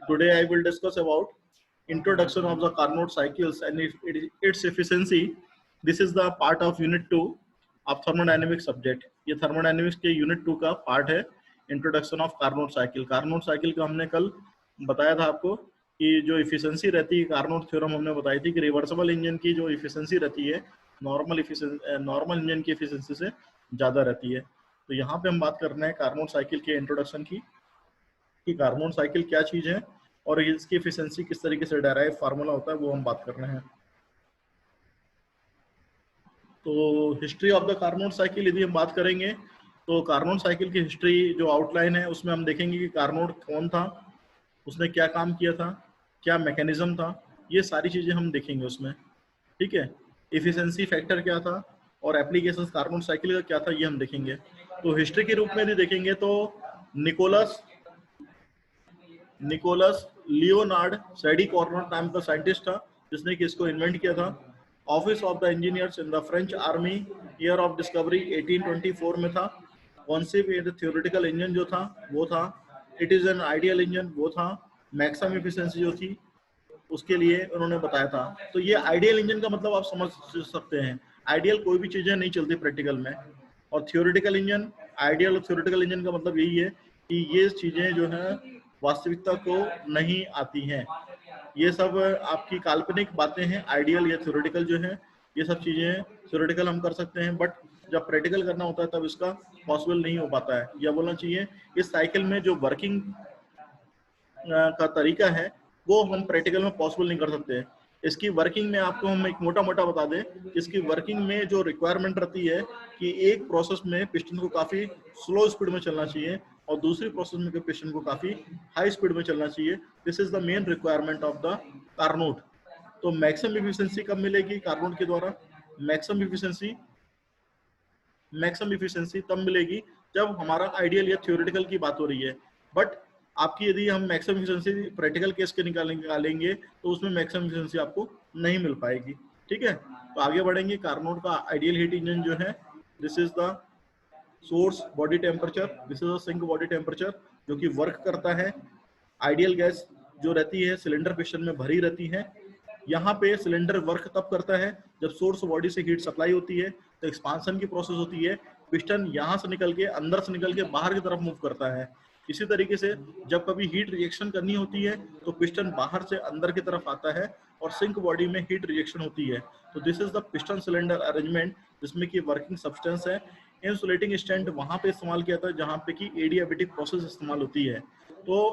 Today I will discuss about introduction of the Carnot cycles and its efficiency. This is the part of Unit 2 of thermodynamics subject. ये thermodynamics के Unit 2 का part है, introduction of Carnot cycle. Carnot cycle का हमने कल बताया था आपको कि जो efficiency रहती है, Carnot theorem हमने बताई थी कि reversible engine की जो efficiency रहती है normal engine की efficiency से ज़्यादा रहती है. तो यहाँ पे हम बात कर रहे हैं Carnot cycle के introduction की कि कार्नोट साइकिल क्या चीज है और इसकी एफिशिएंसी किस तरीके से डेराइव फार्मूला होता है वो हम बात कर रहे हैं. तो history of the Carnot cycle यदि हम बात करेंगे तो कार्नोट साइकिल की हिस्ट्री जो आउटलाइन है उसमें हम देखेंगे कि कार्नोट कौन था, उसने क्या काम किया था, क्या मैकेनिज्म था, ये सारी चीजें हम देखेंगे उसमें. ठीक है, एफिशिएंसी फैक्टर क्या था और एप्लीकेशन कार्नोट साइकिल का क्या था ये हम देखेंगे. तो हिस्ट्री के रूप में यदि देखेंगे तो निकोलस लियोनार्ड सैडी कार्नोट नाम का साइंटिस्ट था जिसने कि इसको इन्वेंट किया था. Office of the engineers in the French army, year of discovery 1824 में था. कॉन्सेप्ट इन थ्योरेटिकल इंजन जो था वो था. It is an ideal engine वो था. मैक्सिमम एफिशिएंसी जो थी उसके लिए उन्होंने बताया था. तो ये आइडियल इंजन का मतलब आप समझ सकते हैं, आइडियल कोई भी चीजें नहीं चलती प्रैक्टिकल में. और थ्योरेटिकल इंजन, आइडियल और थ्योरेटिकल इंजन का मतलब यही है कि ये चीजें जो है वास्तविकता को नहीं आती हैं. ये सब आपकी काल्पनिक बातें हैं. आइडियल या थ्योरेटिकल जो है ये सब चीजें थ्योरेटिकल हम कर सकते हैं बट जब प्रैक्टिकल करना होता है तब इसका पॉसिबल नहीं हो पाता है. या बोलना चाहिए इस साइकिल में जो वर्किंग का तरीका है वो हम प्रैक्टिकल में पॉसिबल नहीं कर सकते. इसकी वर्किंग में आपको हम एक मोटा मोटा बता दें, इसकी वर्किंग में जो रिक्वायरमेंट रहती है कि एक प्रोसेस में पिस्टन को काफी स्लो स्पीड में चलना चाहिए और दूसरी प्रोसेस में पिस्टन को काफी हाई स्पीड में चलना चाहिए. This is the main requirement of the Carnot. तो मैक्सिमम एफिशिएंसी कब मिलेगी कार्नोट के द्वारा? मैक्सिमम एफिशिएंसी तब मिलेगी जब हमारा आइडियल या थ्योरेटिकल की बात हो रही है. बट आपकी यदि हम मैक्सिमम एफिशिएंसी प्रैक्टिकल केस के निकालेंगे तो उसमें मैक्सिमम एफिशिएंसी आपको नहीं मिल पाएगी. ठीक है, तो आगे बढ़ेंगे. कार्नोट का आइडियल हीट इंजन जो है, this is the source body temperature, this is the sink body temperature जो कि वर्क करता है. आइडियल गैस जो रहती है सिलेंडर पिस्टन में भरी रहती है. यहाँ पे सिलेंडर वर्क तब करता है जब सोर्स बॉडी से हीट सप्लाई होती है तो एक्सपांशन की प्रोसेस होती है. पिस्टन यहाँ से निकल के अंदर से निकल के बाहर की तरफ मूव करता है. इसी तरीके से जब कभी हीट रिएक्शन करनी होती है तो पिस्टन बाहर से अंदर की तरफ आता है और सिंक बॉडी में हीट रिएक्शन होती है. तो this is the piston cylinder arrangement जिसमें कि वर्किंग सब्सटेंस है. इंसुलेटिंग स्टैंड वहां पे इस्तेमाल किया था जहां पे कि एडियाबेटिक प्रोसेस इस्तेमाल होती है. तो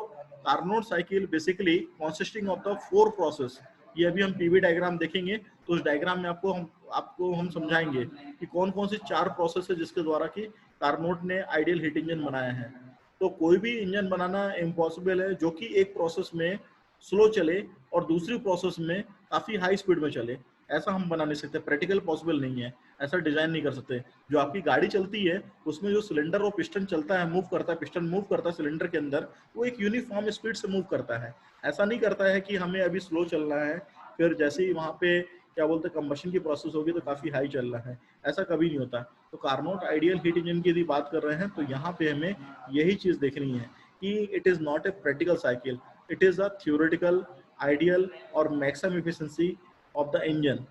Carnot cycle basically consisting of the 4 process. ये अभी हम पीवी डायग्राम देखेंगे तो उस डायग्राम में आपको हम समझाएंगे कि कौन कौन सी 4 प्रोसेस है जिसके द्वारा कि कार्नोट ने आइडियल हीट इंजन बनाया है. तो कोई भी इंजन बनाना इम्पॉसिबल है जो कि एक प्रोसेस में स्लो चले और दूसरी प्रोसेस में काफी हाई स्पीड में चले. ऐसा हम बना नहीं सकते, प्रैक्टिकल पॉसिबल नहीं है, ऐसा डिजाइन नहीं कर सकते. जो आपकी गाड़ी चलती है उसमें जो सिलेंडर और पिस्टन चलता है, मूव करता है, पिस्टन मूव करता है सिलेंडर के अंदर, वो एक यूनिफॉर्म स्पीड से मूव करता है. ऐसा नहीं करता है कि हमें अभी स्लो चलना है फिर जैसे ही वहां पे क्या बोलते हैं कंबशन की प्रोसेस होगी तो काफी हाई चलना है. ऐसा कभी नहीं होता. तो कार्नोट आइडियल हीट इंजन की यदि बात कर रहे हैं तो यहाँ पे हमें यही चीज देखनी है कि it is not a practical cycle, it is a theoretical, ideal और maximum efficiency of the engine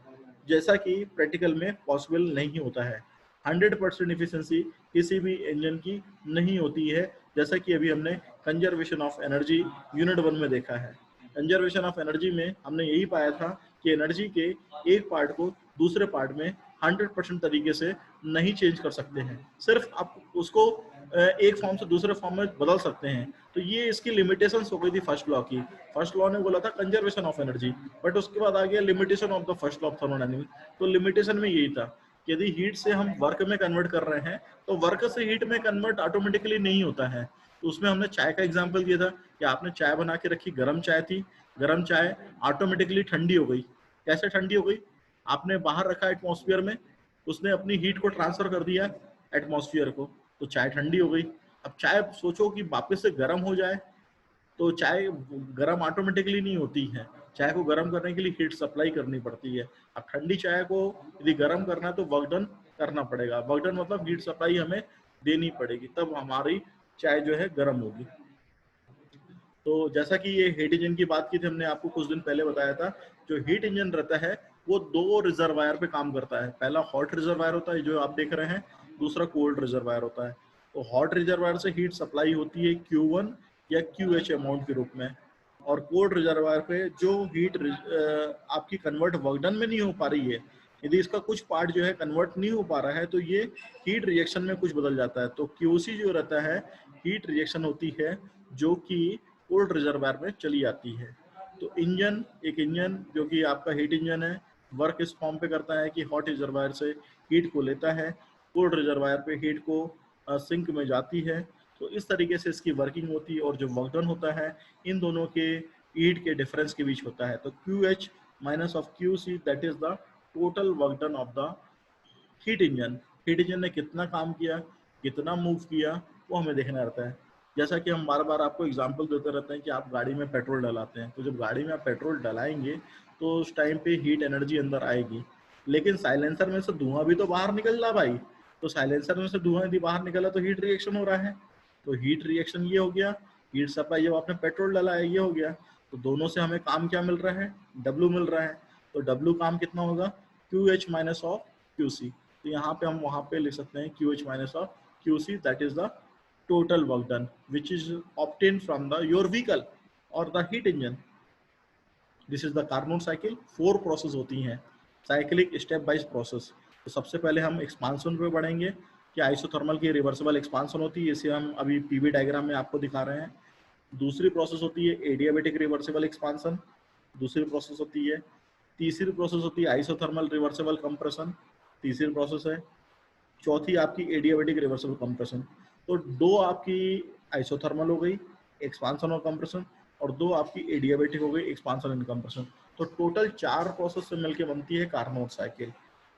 जैसा कि प्रैक्टिकल में पॉसिबल नहीं होता है. 100% एफिशिएंसी किसी भी इंजन की नहीं होती है जैसा कि अभी हमने कंजर्वेशन ऑफ एनर्जी यूनिट 1 में देखा है. कंजर्वेशन ऑफ एनर्जी में हमने यही पाया था कि एनर्जी के एक पार्ट को दूसरे पार्ट में 100% तरीके से नहीं चेंज कर सकते हैं, सिर्फ आप उसको एक फॉर्म से दूसरे फॉर्म में बदल सकते हैं. तो ये इसकी लिमिटेशंस हो गई थी फर्स्ट लॉ की. फर्स्ट लॉ ने बोला था कंजर्वेशन ऑफ एनर्जी, बट उसके बाद आ गया limitation of the first law of thermodynamics. तो लिमिटेशन में यही था कि यदि हीट से हम वर्क में कन्वर्ट कर रहे हैं तो वर्क से हीट में कन्वर्ट ऑटोमेटिकली नहीं होता है. तो उसमें हमने चाय का एग्जाम्पल दिया था कि आपने चाय बना के रखी, गर्म चाय थी, गर्म चाय ऑटोमेटिकली ठंडी हो गई. कैसे ठंडी हो गई? आपने बाहर रखा एटमॉस्फेयर में, उसने अपनी हीट को ट्रांसफर कर दिया एटमॉस्फेयर को, तो चाय ठंडी हो गई. अब चाय सोचो कि वापस से गर्म हो जाए तो चाय गर्म ऑटोमेटिकली नहीं होती है. चाय को गर्म करने के लिए हीट सप्लाई करनी पड़ती है. अब ठंडी चाय को यदि गर्म करना है तो वर्क डन करना पड़ेगा. वर्क डन मतलब हीट सप्लाई हमें देनी पड़ेगी, तब हमारी चाय जो है गर्म होगी. तो जैसा कि ये हीट इंजन की बात की थी हमने आपको कुछ दिन पहले बताया था, जो हीट इंजन रहता है वो दो रिजर्वायर पे काम करता है। पहला हॉट रिजर्वायर होता है जो आप देख रहे हैं, दूसरा कोल्ड रिजर्वायर होता है। तो हॉट रिजर्वायर से हीट सप्लाई होती है Q1 या QH अमाउंट के रूप में, और कोल्ड रिजर्वायर पे जो हीट आपकी कन्वर्ट वर्क डन में नहीं हो पा रही है, यदि इसका कुछ पार्ट जो है कन्वर्ट नहीं हो पा रहा है तो ये हीट रिएक्शन में कुछ बदल जाता है। तो QC जो रहता है हीट रिएक्शन होती है जो कि कोल्ड रिजर्वायर में चली जाती है। तो इंजन, एक इंजन जो कि आपका हीट इंजन है, वर्क इस फॉर्म पे करता है कि हॉट रिजर्वायर से हीट को लेता है, कोल्ड रिजर्वायर पे हीट को सिंक में जाती है। तो इस तरीके से इसकी वर्किंग होती है, और जो वर्क डन होता है इन दोनों के हीट के डिफरेंस के बीच होता है। तो QH minus of QC that is the total work done of the heat engine. Heat engine ने कितना काम किया, कितना मूव किया, वो हमें देखना रहता है। जैसा कि हम बार बार आपको एग्जांपल देते रहते हैं कि आप गाड़ी में पेट्रोल डलाते हैं, तो जब गाड़ी में आप पेट्रोल डलाएंगे तो उस टाइम पे हीट एनर्जी अंदर आएगी, लेकिन साइलेंसर में से धुआं भी तो बाहर निकल रहा भाई। तो साइलेंसर में से धुआं यदि बाहर निकला तो हीट रिएक्शन हो रहा है। तो हीट रिएक्शन ये हो गया, हीट सप्लाई जब आपने पेट्रोल डाला है ये हो गया। तो दोनों से हमें काम क्या मिल रहा है, W मिल रहा है। तो W काम कितना होगा, QH माइनस ऑफ QC। तो यहाँ पे हम वहाँ पे लिख सकते हैं QH minus of QC that is the total work done which is obtained from the your vehicle or the heat engine. This is the Carnot cycle। 4 process होती हैं, साइक्लिक स्टेप वाइज प्रोसेस। तो सबसे पहले हम expansion पे बढ़ेंगे कि isothermal की रिवर्सिबल एक्सपांसन होती है, इसे हम अभी पीवी डायग्राम में आपको दिखा रहे हैं। दूसरी प्रोसेस होती है एडियाबेटिक रिवर्सिबल एक्सपांसन, दूसरी प्रोसेस होती है। तीसरी प्रोसेस होती है आइसोथर्मल रिवर्सिबल कंप्रेशन, तीसरी प्रोसेस है। चौथी आपकी एडियाबेटिक रिवर्सिबल कंप्रेशन। तो दो आपकी आइसोथर्मल हो गई, एक्सपांसन और कंप्रेशन, और दो आपकी एडियाबेटिक हो गई, एक्सपांसन एंड कंप्रेशन। तो टोटल 4 प्रोसेस से मिलकर बनती है कार्नोट साइकिल।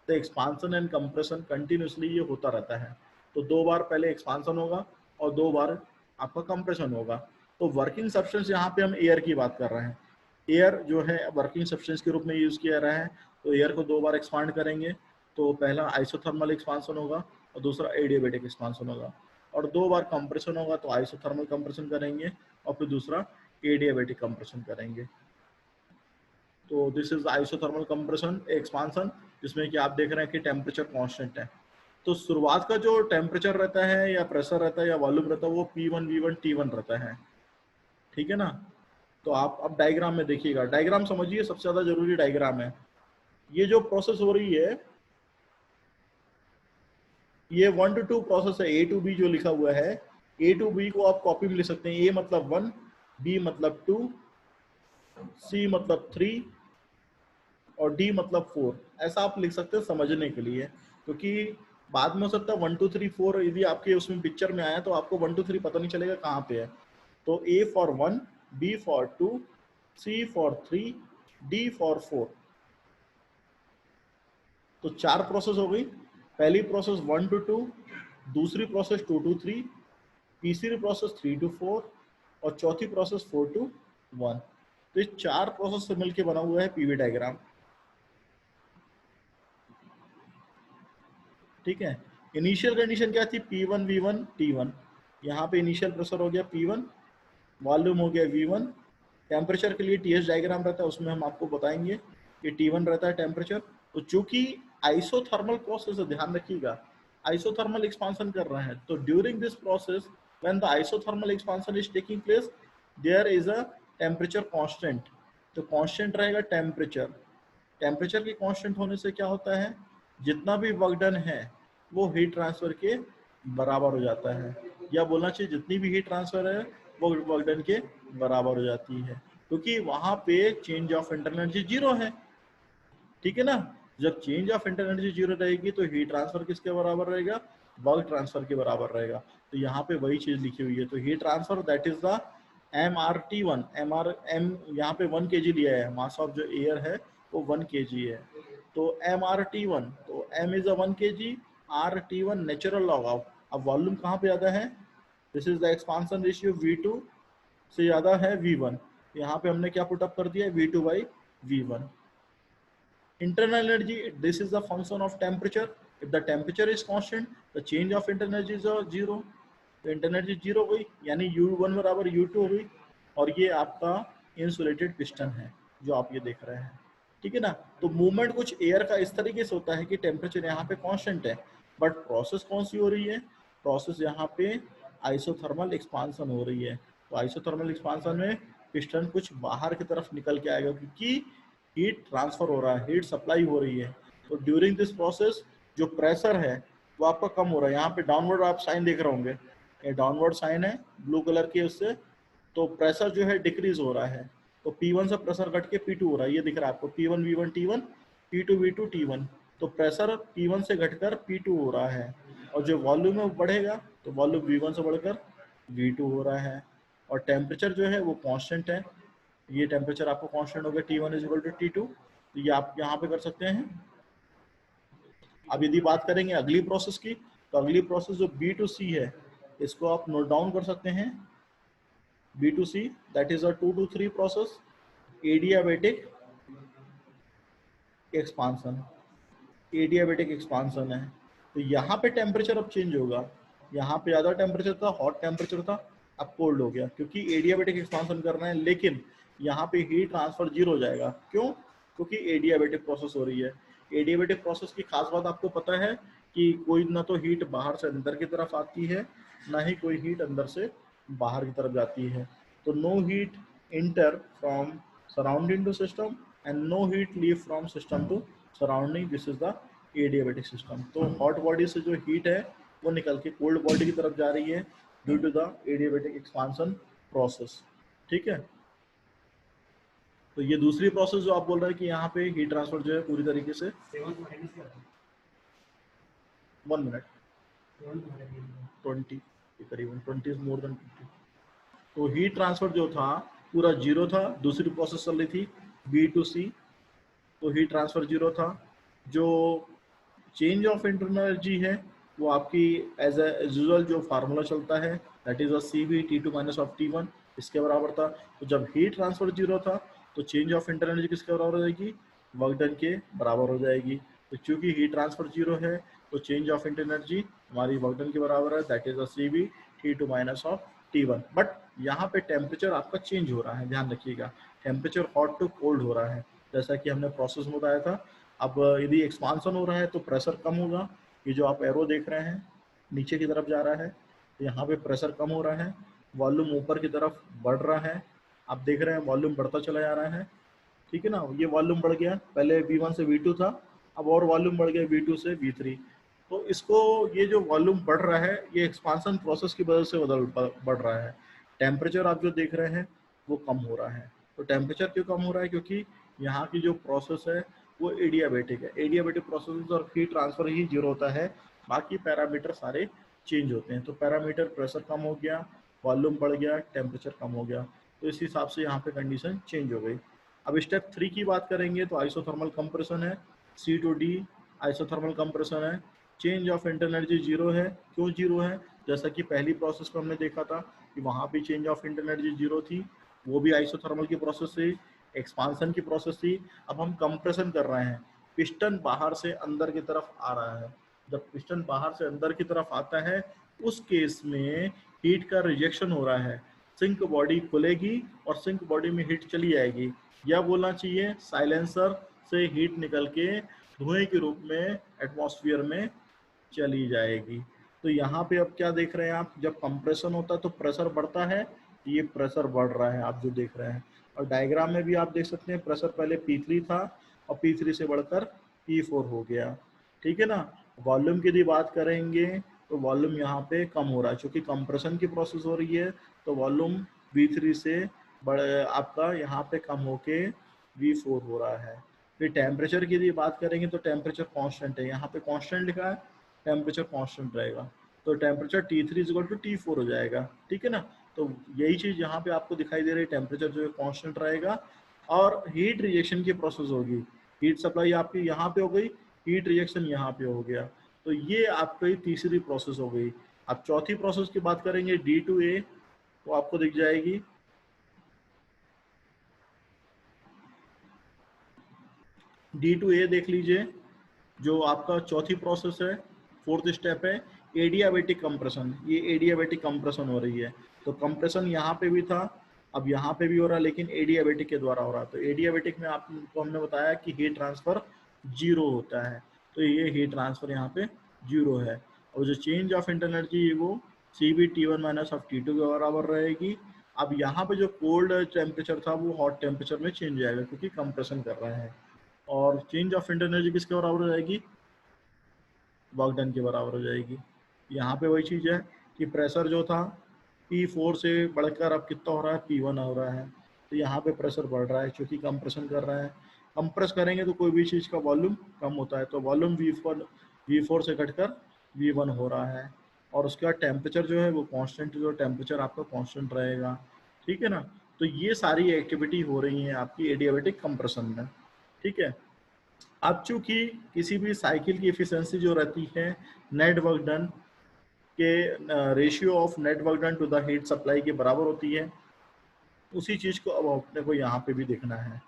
तो एक्सपांसन एंड कंप्रेशन कंटिन्यूसली ये होता रहता है। तो 2 बार पहले एक्सपांसन होगा और 2 बार आपका कंप्रेशन होगा। तो वर्किंग सब्सटेंस यहाँ पे हम एयर की बात कर रहे हैं। एयर जो है वर्किंग सब्सटेंस के रूप में यूज किया रहा है। तो एयर को 2 बार एक्सपांड करेंगे, तो पहला आइसोथर्मल एक्सपांसन होगा और दूसरा एडियाबेटिक एक्सपांसन होगा, और 2 बार कंप्रेशन होगा तो आइसोथर्मल कंप्रेशन करेंगे और फिर दूसरा एडियाबेटिक कंप्रेशन करेंगे। तो this is isothermal compression expansion, जिसमें कि आप देख रहे हैं कि टेम्परेचर कांस्टेंट है। तो शुरुआत का जो टेम्परेचर रहता है या प्रेशर रहता है या वॉल्यूम रहता है वो P1 V1 T1 रहता है, ठीक है ना। तो आप अब डायग्राम में देखिएगा, डायग्राम समझिए, सबसे ज्यादा जरूरी डायग्राम है। ये जो प्रोसेस हो रही है ये 1 to 2 प्रोसेस है। A to B जो लिखा हुआ है, A to B को आप कॉपी में लिख सकते हैं। A मतलब 1, B मतलब 2, C मतलब 3 और D मतलब 4। ऐसा आप लिख सकते हैं समझने के लिए, क्योंकि बाद में हो सकता है 1 2 3 4 यदि आपके उसमें पिक्चर में आया तो आपको 1 2 3 पता नहीं चलेगा कहाँ पे है। तो A for 1, B for 2, C for 3, D for 4। तो 4 प्रोसेस हो गई। पहली प्रोसेस 1 to 2, दूसरी प्रोसेस 2 to 3, तीसरी प्रोसेस 3 to 4 और चौथी प्रोसेस 4 to 1। तो ये 4 प्रोसेस से मिलकर बना हुआ है पीवी डायग्राम, ठीक है। इनिशियल कंडीशन क्या थी, P1 V1 T1। यहाँ पे इनिशियल प्रेशर हो गया P1, वॉल्यूम हो गया V1। टेम्परेचर के लिए TS डायग्राम रहता है, उसमें हम आपको बताएंगे कि T1 रहता है टेम्परेचर। तो चूंकि आइसोथर्मल प्रोसेस है, ध्यान रखिएगा आइसोथर्मल एक्सपांसन कर रहे हैं, तो during this process when the isothermal expansion is taking place there is a temperature constant. तो कांस्टेंट रहेगा टेम्परेचर। टेम्परेचर के कांस्टेंट होने से क्या होता है, जितना भी वर्क डन है वो हीट ट्रांसफर के बराबर हो जाता है, या बोलना चाहिए जितनी भी हीट ट्रांसफर है वो वर्क डन के बराबर हो जाती है, क्योंकि वहां पे change of internal energy zero है, ठीक है ना। जब change of internal energy zero रहेगी तो हीट ट्रांसफर किसके बराबर रहेगा, वर्क ट्रांसफर के बराबर रहेगा। तो यहाँ पे वही चीज लिखी हुई है। तो heat transfer that is the MRT1। M यहाँ पे 1 kg लिया है, मास ऑफ जो एयर है वो 1 kg है। तो MRT1, तो M is a 1 kg, RT1 natural log of. अब वॉल्यूम कहाँ पे ज्यादा है, this is the expansion ratio V2 से ज्यादा है V1। यहाँ पे हमने क्या पुटअप कर दिया V2/V1। Internal energy, this is the function of temperature. If the temperature is constant, the change of internal energy is zero। तो इंटरनल एनर्जी जीरो हुई, यानी U1 बराबर U2 हुई। और ये आपका इंसुलेटेड पिस्टन है जो आप ये देख रहे हैं, ठीक है ना। तो मूवमेंट कुछ एयर का इस तरीके से होता है कि टेम्परेचर यहाँ पे कांस्टेंट है, बट प्रोसेस कौन सी हो रही है, प्रोसेस यहाँ पे आइसोथर्मल एक्सपांसन हो रही है। तो आइसोथर्मल एक्सपांसन में पिस्टन कुछ बाहर की तरफ निकल के आएगा क्योंकि हीट ट्रांसफर हो रहा है, हीट सप्लाई हो रही है। तो ड्यूरिंग दिस प्रोसेस जो प्रेशर है वो आपका कम हो रहा है। यहाँ पे डाउनवर्ड आप साइन देख रहे होंगे, ये डाउनवर्ड साइन है ब्लू कलर के उससे, तो प्रेशर जो है डिक्रीज हो रहा है। तो P1 से प्रेशर घट के P2 हो रहा है, ये दिख रहा है आपको P1 V1 T1, P2 V2 T1। तो प्रेशर P1 से घटकर P2 हो रहा है, और जो वॉल्यूम है वो बढ़ेगा तो वॉल्यूम V1 से बढ़कर V2 हो रहा है। और टेम्परेचर जो है वो कांस्टेंट है, ये टेम्परेचर आपको कांस्टेंट हो गया T1 is equal to T2। तो ये आप यहाँ पे कर सकते हैं। अब यदि बात करेंगे अगली प्रोसेस की, तो अगली प्रोसेस जो B2C है इसको आप नोट डाउन कर सकते हैं। B2C that is a 2 to 3 process, adiabatic expansion, adiabatic expansion है। तो यहाँ पे टेम्परेचर अब चेंज होगा, यहाँ पे ज़्यादा टेम्परेचर था, हॉट टेम्परेचर था, अब कोल्ड हो गया क्योंकि एडियाबेटिक एक्सपांसन कर रहे हैं। लेकिन यहाँ पे हीट ट्रांसफर जीरो हो जाएगा, क्यों, क्योंकि एडियाबेटिक प्रोसेस हो रही है। एडियाबेटिक प्रोसेस की खास बात आपको पता है कि कोई ना तो हीट बाहर से अंदर की तरफ आती है, ना ही कोई हीट अंदर से बाहर की तरफ जाती है। तो no heat enter from surrounding to system and no heat leave from system to surrounding, this is the adiabatic system. तो हॉट बॉडी से जो हीट है वो निकल के कोल्ड बॉडी की तरफ जा रही है due to the adiabatic expansion process, ठीक है। तो ये दूसरी प्रोसेस जो आप बोल रहे हैं कि यहाँ पे हीट ट्रांसफर जो है पूरी तरीके से 1 मिनट 20 करीबन 20 इज मोर देन 20। तो हीट ट्रांसफर जो था पूरा जीरो था। दूसरी प्रोसेस चल रही थी B2C, तो हीट ट्रांसफर जीरो था। जो चेंज ऑफ इंटरनल एनर्जी है वो आपकी एज यूजुअल जो फार्मूला चलता है that is CV T2 minus of T1 इसके बराबर था। तो जब हीट ट्रांसफर जीरो था तो चेंज ऑफ इंटरनल एनर्जी किसके बराबर हो जाएगी, वर्क डन के बराबर हो जाएगी। तो चूंकि हीट ट्रांसफर जीरो है तो चेंज ऑफ इंटरनल एनर्जी हमारी वर्क डन के बराबर है, that is CV T2 minus of T1। But यहाँ पे टेम्परेचर आपका चेंज हो रहा है, ध्यान रखिएगा, टेम्परेचर हॉट टू कोल्ड हो रहा है जैसा कि हमने प्रोसेस में बताया था। अब यदि एक्सपांसन हो रहा है तो प्रेशर कम होगा, ये जो आप एरो देख रहे हैं नीचे की तरफ जा रहा है, तो यहाँ पे प्रेशर कम हो रहा है, वॉल्यूम ऊपर की तरफ बढ़ रहा है। आप देख रहे हैं वॉल्यूम बढ़ता चला जा रहा है, ठीक है ना। ये वॉल्यूम बढ़ गया, पहले V1 से V2 था, अब और वॉल्यूम बढ़ गया V2 से V3। तो इसको ये जो वॉल्यूम बढ़ रहा है ये एक्सपांसन प्रोसेस की वजह से बढ़ रहा है। टेम्परेचर आप जो देख रहे हैं वो कम हो रहा है। तो टेम्परेचर क्यों कम हो रहा है, क्योंकि यहाँ की जो प्रोसेस है वो एडियाबेटिक है। एडियाबेटिक प्रोसेस और हीट ट्रांसफर ही जीरो होता है, बाकी पैरामीटर सारे चेंज होते हैं। तो पैरामीटर प्रेशर कम हो गया, वॉल्यूम बढ़ गया, टेम्परेचर कम हो गया, तो इस हिसाब से यहाँ पे कंडीशन चेंज हो गई। अब स्टेप 3 की बात करेंगे तो आइसोथर्मल कंप्रेशन है, C2D आइसोथर्मल कंप्रेशन है। Change of internal energy zero है, क्यों जीरो है, जैसा कि पहली प्रोसेस को हमने देखा था कि वहाँ भी change of internal energy zero थी, वो भी आइसोथर्मल की प्रोसेस थी, एक्सपांसन की प्रोसेस थी। अब हम कंप्रेशन कर रहे हैं, पिस्टन बाहर से अंदर की तरफ आ रहा है। जब पिस्टन बाहर से अंदर की तरफ आता है उस केस में हीट का रिजेक्शन हो रहा है, सिंक बॉडी खुलेगी और सिंक बॉडी में हीट चली जाएगी, या बोलना चाहिए साइलेंसर से हीट निकल के धुएं के रूप में एटमॉस्फेयर में चली जाएगी। तो यहाँ पे अब क्या देख रहे हैं आप, जब कंप्रेशन होता है तो प्रेशर बढ़ता है, ये प्रेशर बढ़ रहा है आप जो देख रहे हैं। और डायग्राम में भी आप देख सकते हैं प्रेशर पहले P3 था और P3 से बढ़कर P4 हो गया, ठीक है ना। वॉल्यूम की यदि बात करेंगे तो वॉल्यूम यहाँ पे कम हो रहा है, क्योंकि कंप्रेशन की प्रोसेस हो रही है तो वॉल्यूम V3 से आपका यहाँ पे कम होके V4 हो रहा है। फिर टेम्परेचर की यदि बात करेंगे तो टेम्परेचर कांस्टेंट है, यहाँ पे कांस्टेंट लिखा है, टेम्परेचर कांस्टेंट रहेगा, तो temperature T3 equal to T4 हो जाएगा, ठीक है ना। तो यही चीज यहाँ पे आपको दिखाई दे रही है, टेम्परेचर जो है कांस्टेंट रहेगा और हीट रिजेक्शन की प्रोसेस होगी। हीट सप्लाई आपकी यहाँ पे हो गई, हीट रिजेक्शन यहाँ पे हो गया, तो ये आपकी तीसरी प्रोसेस हो गई। अब चौथी प्रोसेस की बात करेंगे D2A, तो आपको दिख जाएगी D2A देख लीजिए, जो आपका चौथी प्रोसेस है, फोर्थ स्टेप है एडियाबेटिक कंप्रेशन। ये एडियाबेटिक कंप्रेशन हो रही है, तो कंप्रेशन यहाँ पे भी था, अब यहाँ पे भी हो रहा है लेकिन एडियाबेटिक के द्वारा हो रहा है। तो एडियाबेटिक में आपको हमने बताया कि हीट ट्रांसफर जीरो होता है, तो ये हीट ट्रांसफर यहाँ पे जीरो है। और जो चेंज ऑफ इंटरनल एनर्जी वो CB T1 minus of T2 के बराबर रहेगी। अब यहाँ पे जो कोल्ड टेम्परेचर था वो हॉट टेम्परेचर में चेंज आएगा क्योंकि कंप्रेशन कर रहे हैं। और चेंज ऑफ इंटरनल एनर्जी किसके बराबर हो जाएगी, वर्क डन के बराबर हो जाएगी। यहाँ पे वही चीज़ है कि प्रेशर जो था P4 से बढ़कर अब कितना हो रहा है, P1 हो रहा है। तो यहाँ पे प्रेशर बढ़ रहा है क्योंकि कंप्रेशन कर रहा है। कंप्रेस करेंगे तो कोई भी चीज़ का वॉल्यूम कम होता है, तो वॉल्यूम V4 से घटकर V1 हो रहा है। और उसके बाद टेम्परेचर जो है वो कांस्टेंट, जो टेम्परेचर आपका कांस्टेंट रहेगा, ठीक है ना। तो ये सारी एक्टिविटी हो रही है आपकी एडियाबेटिक कंप्रेशन में, ठीक है। अब चूंकि किसी भी साइकिल की एफिशिएंसी जो रहती है नेट वर्क डन के ratio of net work done to the heat supply के बराबर होती है, उसी चीज़ को अब अपने को यहाँ पे भी देखना है।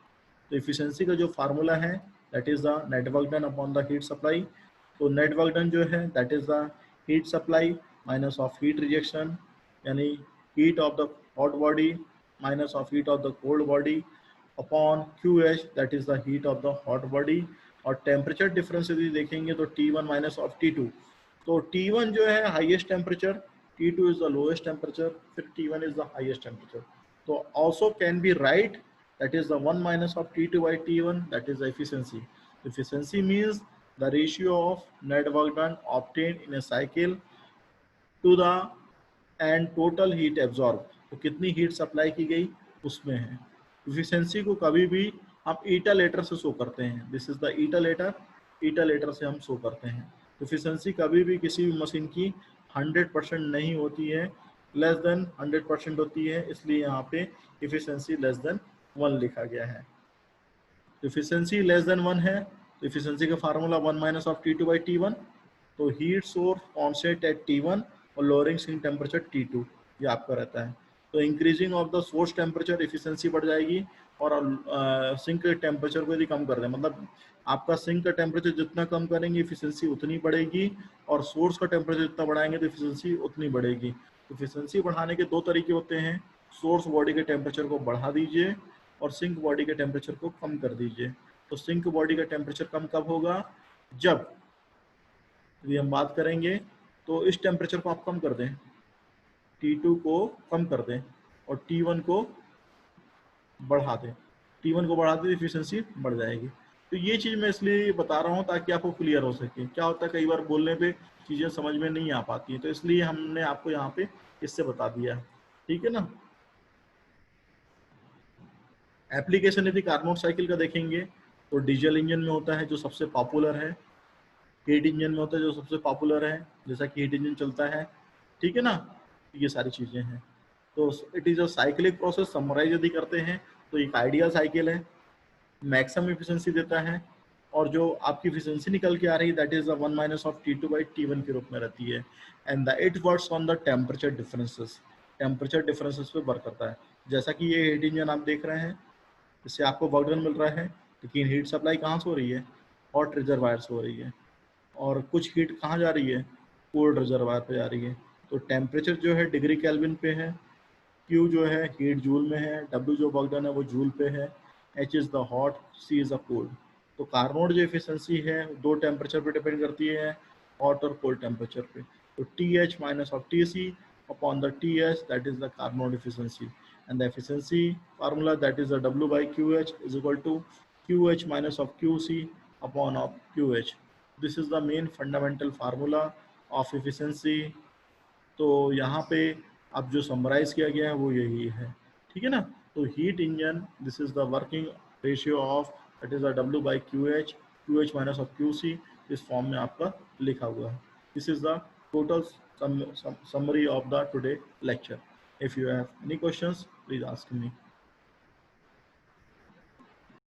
तो एफिशिएंसी का जो फार्मूला है that is the net work done upon the heat supply. तो नेट वर्क डन जो है that is the heat supply minus of heat rejection, यानी heat of the hot body minus of heat of the cold body upon QH that is the heat of the hot body. और temperature difference यदि देखेंगे तो T1 minus of T2। तो T1 जो है highest temperature, T2 is the lowest temperature, फिर T1 is the highest temperature. तो also can be right that is the 1 minus of T2 by T1, that is the efficiency. Efficiency means the ratio of net work done obtained in a cycle to the and total heat absorbed. तो कितनी heat supply की गई उसमें है। Efficiency को कभी भी हम ईटा लेटर से शो करते हैं, this is the eta letter से हम शो करते हैं। एफिशिएंसी कभी भी किसी भी मशीन की 100% नहीं होती है, लेस देन 100% होती है, इसलिए यहाँ पे एफिशिएंसी लेस देन 1 लिखा गया है। एफिशिएंसी लेस देन 1 है तो एफिशिएंसी का formula 1 minus of T2 by T1। तो heat source constant eight T1 और लोअरिंग सिंक टेम्परेचर T2, ये आपका रहता है। तो increasing of the source temperature efficiency बढ़ जाएगी, और सिंक के टेम्परेचर को यदि कम कर दें, मतलब आपका सिंक का टेम्परेचर जितना कम करेंगे एफिशिएंसी उतनी बढ़ेगी, और सोर्स का टेम्परेचर जितना बढ़ाएंगे तो एफिशिएंसी उतनी बढ़ेगी। एफिशिएंसी बढ़ाने के दो तरीके होते हैं, सोर्स बॉडी के टेम्परेचर को बढ़ा दीजिए और सिंक बॉडी के टेम्परेचर को कम कर दीजिए। तो सिंक बॉडी का टेम्परेचर कम कब होगा, जब यदि हम बात करेंगे तो इस टेम्परेचर को आप कम कर दें, T2 को कम कर दें और T1 को बढ़ा दें। T1 को बढ़ा दें एफिशिएंसी बढ़ जाएगी। तो ये चीज़ मैं इसलिए बता रहा हूँ ताकि आपको क्लियर हो सके। क्या होता है कई बार बोलने पे चीज़ें समझ में नहीं आ पाती हैं, तो इसलिए हमने आपको यहाँ पे इससे बता दिया, ठीक है ना। एप्लीकेशन यदि कार्नोट साइकिल का देखेंगे तो डीजल इंजन में होता है जो सबसे पॉपुलर है, हीट इंजन में होता है जो सबसे पॉपुलर है, जैसा कि हीट इंजन चलता है, ठीक है ना। ये सारी चीज़ें हैं। तो it is a cyclic process, summarise यदि करते हैं तो एक आइडियल साइकिल है, मैक्सिमम एफिशिएंसी देता है, और जो आपकी एफिशिएंसी निकल के आ रही है that is the 1 minus of T2 by T1 के रूप में रहती है। And the it works on the temperature differences, temperature differences पे वर्क करता है। जैसा कि ये हीट इंजन आप देख रहे हैं, इससे आपको वर्क डन मिल रहा है, लेकिन हीट सप्लाई कहाँ से हो रही है, हॉट रिजर्वायर से हो रही है, और कुछ हीट कहाँ जा रही है, कोल्ड रिजर्वायर पे जा रही है। तो टेम्परेचर जो है डिग्री केल्विन पे है, Q जो है हीट जूल में है, W जो वर्क डन है वो जूल पे है, H is the hot, C is the cold. तो कार्नोट जो एफिशिएंसी है दो टेम्परेचर पे डिपेंड करती है, हॉट और कोल्ड टेम्परेचर पे। तो TH minus of TC upon the TS that is the Carnot efficiency, and the efficiency formula that is the W by QH is equal to QH minus of QC upon of QH। This is the main fundamental formula of efficiency. तो यहाँ पे अब जो summarise किया गया है वो यही है, ठीक है ना। तो heat engine this is the working ratio of that is the W by QH minus of QC, इस फॉर्म में आपका लिखा हुआ है। This is the total summary of the today lecture. If you have any questions, please ask me.